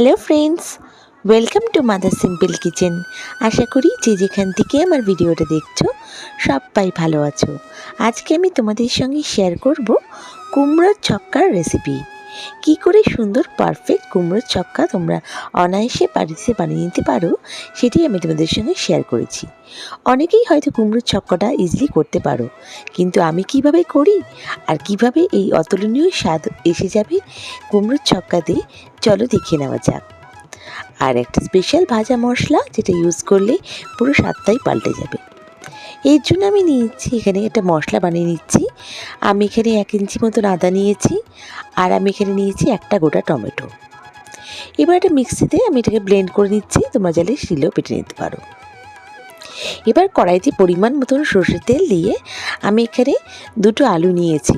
Hello friends, welcome to mother simple kitchen. আশা করি যে যেখান থেকে আমার ভিডিওটা দেখছো সবাই ভালো আছো। আজকে আমি তোমাদের সঙ্গে শেয়ার করব কুমড়োর ছক্কার রেসিপি। কি করে সুন্দর পারফেক্ট কুমড়োর ছক্কা তোমরা অনায়াসে বাড়িতে বানিয়ে নিতে পারো সেটি আমি তোমাদের সঙ্গে শেয়ার করেছি। অনেকেই হয়তো কুমড়োর ছক্কাটা ইজিলি করতে পারো, কিন্তু আমি কিভাবে করি আর কিভাবে এই অতুলনীয় স্বাদ এসে যাবে কুমড়োর ছক্কা দিয়ে, চলো দেখে নেওয়া যাক। আর একটা স্পেশাল ভাজা মশলা যেটা ইউজ করলে পুরো স্বাদটাই পাল্টে যাবে। এর জন্য আমি নিয়েছি এখানে একটা মশলা বানিয়ে নিচ্ছি। আমি এখানে 1 ইঞ্চি মতন আদা নিয়েছি, আর আমি এখানে নিয়েছি একটা গোটা টমেটো। এবার একটা মিক্সিতে আমি এটাকে ব্লেন্ড করে নিচ্ছি, তোমরা চাইলে শিলেও বেটে নিতে পারো। এবার কড়াইতে পরিমাণ মতন সরষের তেল দিয়ে আমি এখানে 2টো আলু নিয়েছি,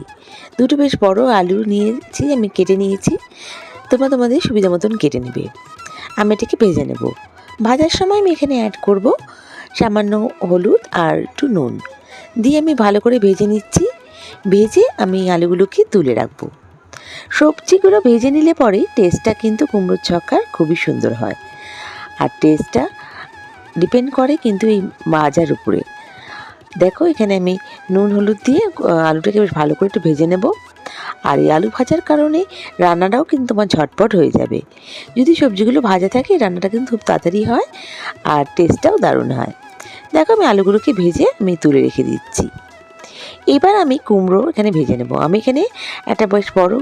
2টো বেশ বড় আলু নিয়েছি, আমি কেটে নিয়েছি। তোমরা তোমাদের সুবিধা মতন কেটে নেবে। আমি এটাকে ভেজে নেব। ভাজার সময় আমি এখানে অ্যাড করব সামান্য হলুদ আর একটু নুন দিয়ে আমি ভালো করে ভেজে নিচ্ছি। ভেজে আমি আলুগুলোকে তুলে রাখবো। সবজিগুলো ভেজে নিলে পরে টেস্টটা কিন্তু কুমড়োর ছক্কার খুবই সুন্দর হয়। আর টেস্টটা ডিপেন্ড করে কিন্তু এই ভাজার উপরে। দেখো এখানে আমি নুন হলুদ দিয়ে আলুটাকে বেশ ভালো করে একটু ভেজে নেব। আর এই আলু ভাজার কারণে রান্নাটাও কিন্তু আমার ঝটপট হয়ে যাবে। যদি সবজিগুলো ভাজা থাকে রান্নাটা কিন্তু খুব তাড়াতাড়ি হয় আর টেস্টটাও দারুণ হয়। দেখো আমি আলুগুলোকে ভেজে আমি তুলে রেখে দিচ্ছি। এবার আমি কুমড়ো এখানে ভেজে নেব। আমি এখানে একটা বেশ বড়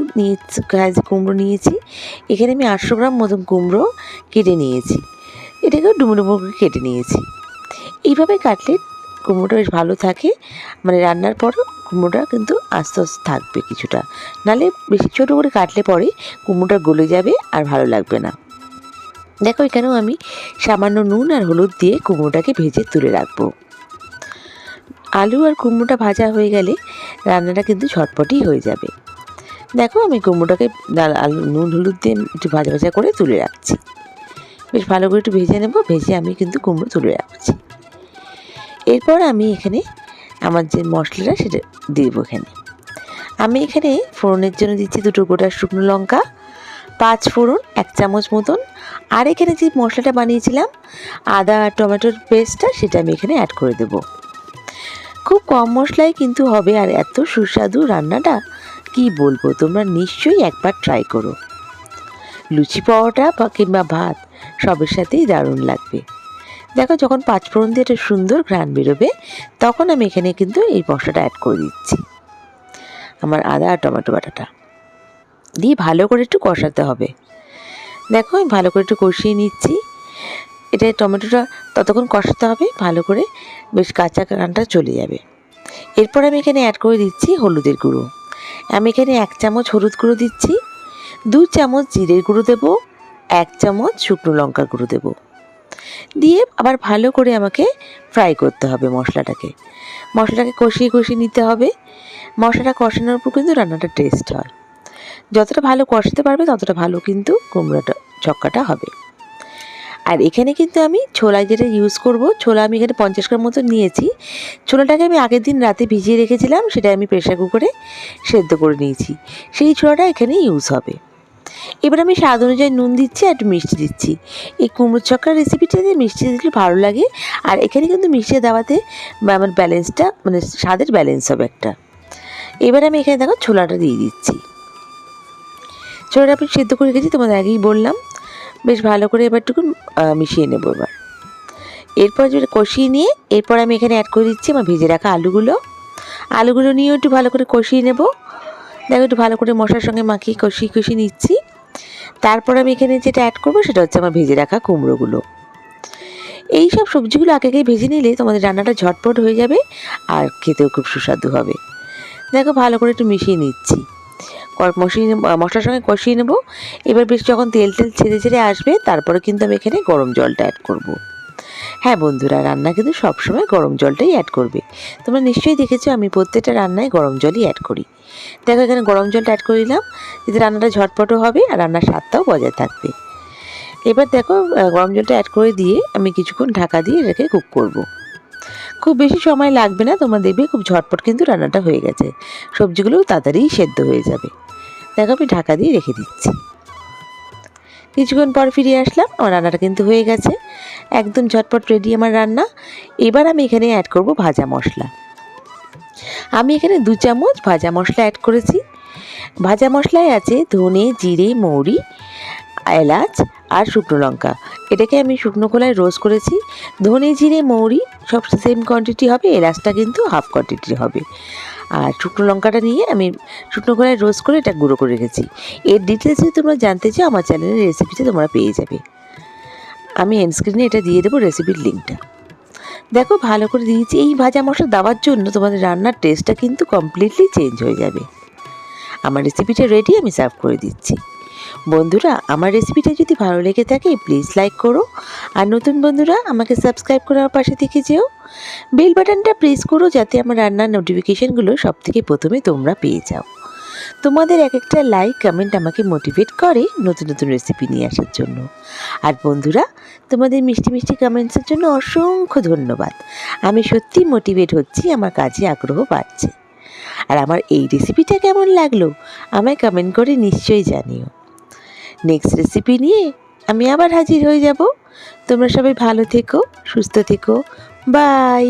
কুমড়ো নিয়েছি। এখানে আমি 800 গ্রাম মতন কুমড়ো কেটে নিয়েছি। এটাকেও ডুমো ডুমো করে কেটে নিয়েছি। এইভাবে কাটলে কুমড়োটা বেশ ভালো থাকে, মানে রান্নার পরও কুমড়োটা কিন্তু আস্তে আস্তে থাকবে কিছুটা, নাহলে বেশি ছোটো করে কাটলে পরে কুমড়োটা গলে যাবে আর ভালো লাগবে না। দেখো এখানেও আমি সামান্য নুন আর হলুদ দিয়ে কুমড়োটাকে ভেজে তুলে রাখবো। আলু আর কুমড়োটা ভাজা হয়ে গেলে রান্নাটা কিন্তু ঝটপটই হয়ে যাবে। দেখো আমি কুমড়োটাকে আলু নুন হলুদ দিয়ে একটু ভাজা ভাজা করে তুলে রাখছি। বেশ ভালো করে একটু ভেজে নেব। ভেজে আমি কিন্তু কুমড়ো তুলে রাখছি। এরপর আমি এখানে আমার যে মশলাটা সেটা দেব। আমি এখানে ফোড়নের জন্য দিচ্ছি 2টো গোটা শুকনো লঙ্কা, 5 ফোড়ন 1 চামচ মতন। আর এখানে যে মশলাটা বানিয়েছিলাম আদা আর টমেটোর পেস্টটা, সেটা আমি এখানে অ্যাড করে দেব। খুব কম মশলায় কিন্তু হবে, আর এত সুস্বাদু রান্নাটা কি বলবো, তোমরা নিশ্চয়ই একবার ট্রাই করো। লুচি পরোটা বা কিংবা ভাত সবের সাথেই দারুণ লাগবে। দেখো যখন 5 ফোড়ন দিয়ে একটা সুন্দর ঘ্রাণ বেরোবে তখন আমি এখানে কিন্তু এই মশলাটা অ্যাড করে দিচ্ছি। আমার আদা আর টমেটো বাটাটা দিয়ে ভালো করে একটু কষাতে হবে। দেখো আমি ভালো করে একটু কষিয়ে নিচ্ছি। এটা টমেটোটা ততক্ষণ কষাতে হবে ভালো করে, বেশ কাঁচা ঘ্রাণটা চলে যাবে। এরপর আমি এখানে অ্যাড করে দিচ্ছি হলুদের গুঁড়ো। আমি এখানে 1 চামচ হলুদ গুঁড়ো দিচ্ছি, 2 চামচ জিরের গুঁড়ো দেবো, 1 চামচ শুকনো লঙ্কার গুঁড়ো দেবো। দিয়ে আবার ভালো করে আমাকে ফ্রাই করতে হবে মশলাটাকে কষিয়ে নিতে হবে। মশলাটা কষানোর উপর কিন্তু রান্নাটা টেস্ট হয়। যতটা ভালো কষাতে পারবে ততটা ভালো কিন্তু কুমড়োটা ছক্কাটা হবে। আর এখানে কিন্তু আমি ছোলা যেটা ইউজ করব, ছোলা আমি এখানে 50 গ্রাম মতো নিয়েছি। ছোলাটাকে আমি আগের দিন রাতে ভিজিয়ে রেখেছিলাম, সেটা আমি প্রেসার কুকারে সেদ্ধ করে নিয়েছি। সেই ছোলাটা এখানে ইউজ হবে। এবার আমি স্বাদ অনুযায়ী নুন দিচ্ছি আর একটু মিষ্টি দিচ্ছি। এই কুমড়োর ছক্কার রেসিপিটাতে মিষ্টি দিলে ভালো লাগে, আর এখানে কিন্তু মিষ্টি দেওয়াতে আমার ব্যালেন্সটা, মানে স্বাদের ব্যালেন্স হবে একটা। এবার আমি এখানে দেখো ছোলাটা দিয়ে দিচ্ছি। ছোলাটা আমি সেদ্ধ করে রেখেছি, তোমাদের আগেই বললাম। বেশ ভালো করে এবারটুকু মিশিয়ে নেবো। এরপর যেটা কষিয়ে নিয়ে এরপর আমি এখানে অ্যাড করে দিচ্ছি আমার ভেজে রাখা আলুগুলো নিয়েও একটু ভালো করে কষিয়ে নেব। দেখো একটু ভালো করে মশলার সঙ্গে মাখিয়ে কষিয়ে নিচ্ছি। তারপর আমি এখানে যেটা অ্যাড করবো সেটা হচ্ছে আমার ভেজে রাখা কুমড়োগুলো। এই সব সবজিগুলো আগে ভেজে নিলে তোমাদের রান্নাটা ঝটপট হয়ে যাবে আর খেতেও খুব সুস্বাদু হবে। দেখো ভালো করে একটু মিশিয়ে নিচ্ছি, মশলার সঙ্গে কষিয়ে নেব। এবার বেশ যখন তেল ছেড়ে আসবে তারপরে কিন্তু আমি এখানে গরম জলটা অ্যাড করব। হ্যাঁ বন্ধুরা, রান্না কিন্তু সবসময় গরম জলটাই অ্যাড করবে। তোমরা নিশ্চয়ই দেখেছো আমি প্রত্যেকটা রান্নায় গরম জলই অ্যাড করি। দেখো এখানে গরম জলটা অ্যাড করে দিলাম, যাতে রান্নাটা ঝটপটও হবে আর রান্নার স্বাদটাও বজায় থাকবে। এবার দেখো গরম জলটা অ্যাড করে দিয়ে আমি কিছুক্ষণ ঢাকা দিয়ে রেখে কুক করব। খুব বেশি সময় লাগবে না, তোমরা দেখবে খুব ঝটপট কিন্তু রান্নাটা হয়ে গেছে। সবজিগুলোও তাড়াতাড়ি সেদ্ধ হয়ে যাবে। দেখো আমি ঢাকা দিয়ে রেখে দিচ্ছি। কিছুক্ষণ পর ফিরে আসলাম, আমার রান্নাটা কিন্তু হয়ে গেছে, একদম ঝটপট রেডি আমার রান্না। এবার আমি এখানে অ্যাড করব ভাজা মশলা। আমি এখানে 2 চামচ ভাজা মশলা অ্যাড করেছি। ভাজা মশলায় আছে ধনে, জিরে, মৌরি, এলাচ আর শুকনো লঙ্কা। এটাকে আমি শুকনো খোলায় রোস্ট করেছি। ধনে, জিরে, মৌরি সব সেম কোয়ান্টিটি হবে, এলাচটা কিন্তু হাফ কোয়ান্টিটি হবে। আর শুকনো লঙ্কাটা নিয়ে আমি শুকনো খোলায় রোস্ট করে এটা গুঁড়ো করে রেখেছি। এর ডিটেলস যদি তোমরা জানতে চাও আমার চ্যানেলের রেসিপিতে তোমরা পেয়ে যাবে। আমি এন্ড স্ক্রিনে এটা দিয়ে দেবো রেসিপির লিঙ্কটা। দেখো ভালো করে দিয়েছি। এই ভাজা মশলা দেওয়ার জন্য তোমাদের রান্নার টেস্টটা কিন্তু কমপ্লিটলি চেঞ্জ হয়ে যাবে। আমার রেসিপিটা রেডি, আমি সার্ভ করে দিচ্ছি। বন্ধুরা, আমার রেসিপিটা যদি ভালো লেগে থাকে প্লিজ লাইক করো, আর নতুন বন্ধুরা আমাকে সাবস্ক্রাইব করে আমার পাশে থেকে যেও। বেল বাটনটা প্রেস করো যাতে আমার রান্নার নোটিফিকেশানগুলো সবথেকে প্রথমে তোমরা পেয়ে যাও। তোমাদের এক একটা লাইক কমেন্ট আমাকে মোটিভেট করে নতুন নতুন রেসিপি নিয়ে আসার জন্য। আর বন্ধুরা, তোমাদের মিষ্টি মিষ্টি কমেন্টসের জন্য অসংখ্য ধন্যবাদ। আমি সত্যি মোটিভেট হচ্ছি, আমার কাজে আগ্রহ বাড়ছে। আর আমার এই রেসিপিটা কেমন লাগলো আমায় কমেন্ট করে নিশ্চয়ই জানিও। নেক্সট রেসিপি নিয়ে আমি আবার হাজির হয়ে যাব। তোমরা সবাই ভালো থেকো, সুস্থ থেকো, বাই।